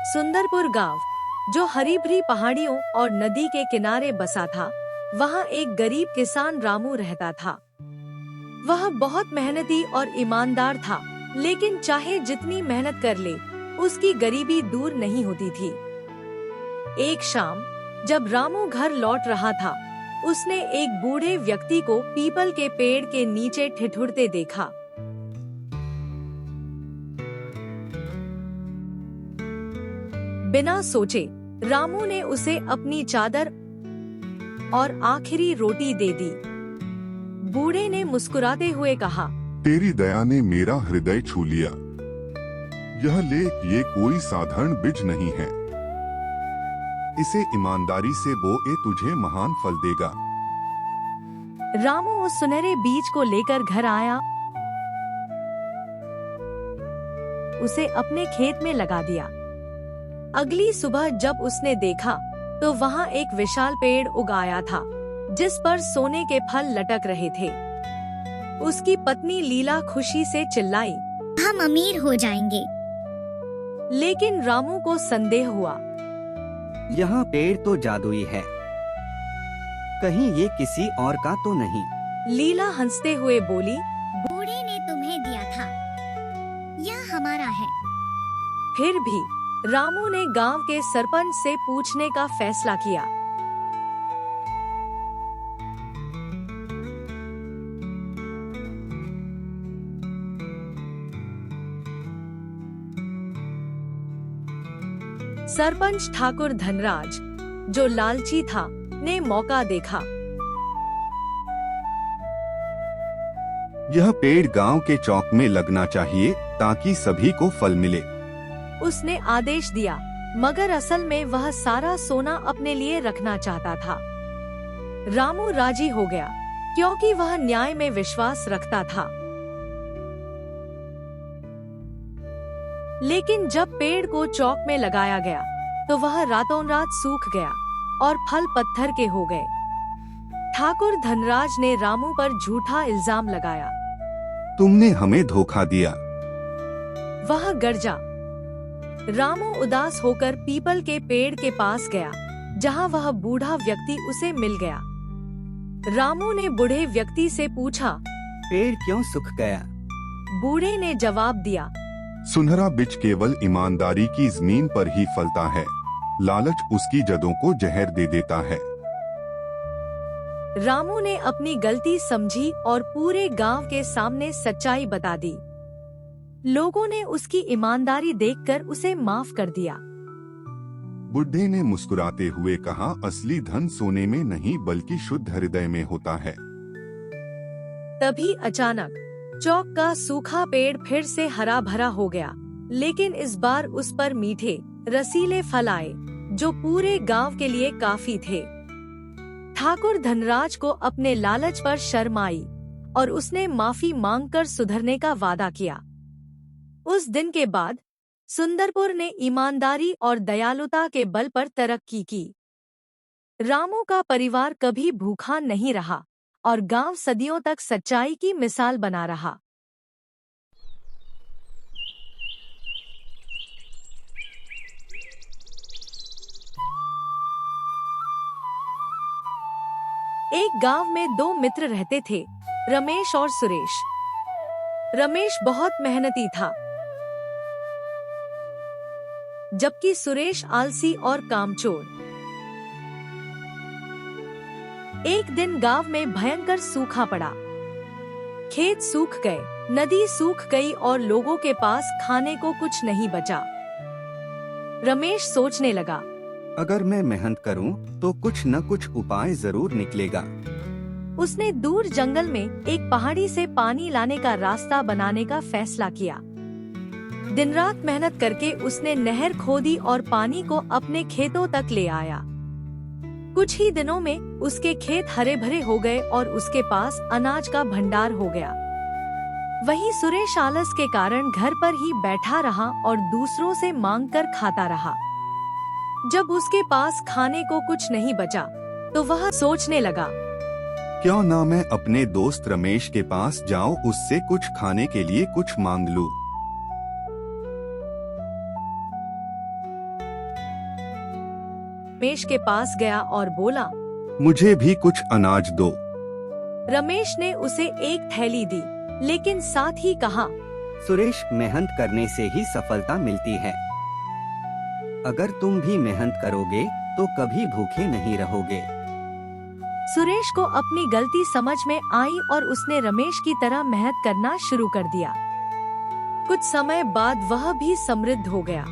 सुंदरपुर गांव, जो हरी भरी पहाड़ियों और नदी के किनारे बसा था, वहाँ एक गरीब किसान रामू रहता था। वह बहुत मेहनती और ईमानदार था, लेकिन चाहे जितनी मेहनत कर ले, उसकी गरीबी दूर नहीं होती थी। एक शाम जब रामू घर लौट रहा था, उसने एक बूढ़े व्यक्ति को पीपल के पेड़ के नीचे ठिठुरते देखा। बिना सोचे रामू ने उसे अपनी चादर और आखिरी रोटी दे दी। बूढ़े ने मुस्कुराते हुए कहा, तेरी दया ने मेरा हृदय छू लिया। यह ले, ये कोई साधारण बीज नहीं है। इसे ईमानदारी से बो, ये तुझे महान फल देगा। रामू उस सुनहरे बीज को लेकर घर आया, उसे अपने खेत में लगा दिया। अगली सुबह जब उसने देखा तो वहाँ एक विशाल पेड़ उग आया था, जिस पर सोने के फल लटक रहे थे। उसकी पत्नी लीला खुशी से चिल्लाई, हम अमीर हो जाएंगे। लेकिन रामू को संदेह हुआ। यह पेड़ तो जादुई है, कहीं ये किसी और का तो नहीं। लीला हंसते हुए बोली, बूढ़े ने तुम्हें दिया था, यह हमारा है। फिर भी रामू ने गांव के सरपंच से पूछने का फैसला किया। सरपंच ठाकुर धनराज, जो लालची था, ने मौका देखा। यह पेड़ गांव के चौक में लगना चाहिए ताकि सभी को फल मिले। उसने आदेश दिया, मगर असल में वह सारा सोना अपने लिए रखना चाहता था। रामू राजी हो गया, क्योंकि वह न्याय में विश्वास रखता था। लेकिन जब पेड़ को चौक में लगाया गया, तो वह रातों रात सूख गया और फल पत्थर के हो गए। ठाकुर धनराज ने रामू पर झूठा इल्जाम लगाया। तुमने हमें धोखा दिया। वह गरजा। रामू उदास होकर पीपल के पेड़ के पास गया, जहां वह बूढ़ा व्यक्ति उसे मिल गया। रामू ने बूढ़े व्यक्ति से पूछा, पेड़ क्यों सूख गया? बूढ़े ने जवाब दिया, सुनहरा बीज केवल ईमानदारी की जमीन पर ही फलता है। लालच उसकी जड़ों को जहर दे देता है। रामू ने अपनी गलती समझी और पूरे गांव के सामने सच्चाई बता दी। लोगों ने उसकी ईमानदारी देखकर उसे माफ कर दिया। बुढ़े ने मुस्कुराते हुए कहा, असली धन सोने में नहीं बल्कि शुद्ध हृदय में होता है। तभी अचानक चौक का सूखा पेड़ फिर से हरा भरा हो गया, लेकिन इस बार उस पर मीठे रसीले फल आए, जो पूरे गांव के लिए काफी थे। ठाकुर धनराज को अपने लालच पर शर्म आई और उसने माफी मांगकर सुधरने का वादा किया। उस दिन के बाद सुंदरपुर ने ईमानदारी और दयालुता के बल पर तरक्की की। रामू का परिवार कभी भूखा नहीं रहा और गांव सदियों तक सच्चाई की मिसाल बना रहा। एक गांव में दो मित्र रहते थे, रमेश और सुरेश। रमेश बहुत मेहनती था, जबकि सुरेश आलसी और कामचोर। एक दिन गांव में भयंकर सूखा पड़ा। खेत सूख गए, नदी सूख गई और लोगों के पास खाने को कुछ नहीं बचा। रमेश सोचने लगा, अगर मैं मेहनत करूं तो कुछ न कुछ उपाय जरूर निकलेगा। उसने दूर जंगल में एक पहाड़ी से पानी लाने का रास्ता बनाने का फैसला किया। दिन रात मेहनत करके उसने नहर खोदी और पानी को अपने खेतों तक ले आया। कुछ ही दिनों में उसके खेत हरे भरे हो गए और उसके पास अनाज का भंडार हो गया। वहीं सुरेश आलस के कारण घर पर ही बैठा रहा और दूसरों से मांगकर खाता रहा। जब उसके पास खाने को कुछ नहीं बचा, तो वह सोचने लगा, क्यों ना मैं अपने दोस्त रमेश के पास जाऊं, उससे कुछ खाने के लिए कुछ मांग लूं। रमेश के पास गया और बोला। मुझे भी कुछ अनाज दो। रमेश ने उसे एक थैली दी, लेकिन साथ ही कहा, सुरेश, मेहनत करने से ही सफलता मिलती है। अगर तुम भी मेहनत करोगे तो कभी भूखे नहीं रहोगे। सुरेश को अपनी गलती समझ में आई और उसने रमेश की तरह मेहनत करना शुरू कर दिया। कुछ समय बाद वह भी समृद्ध हो गया।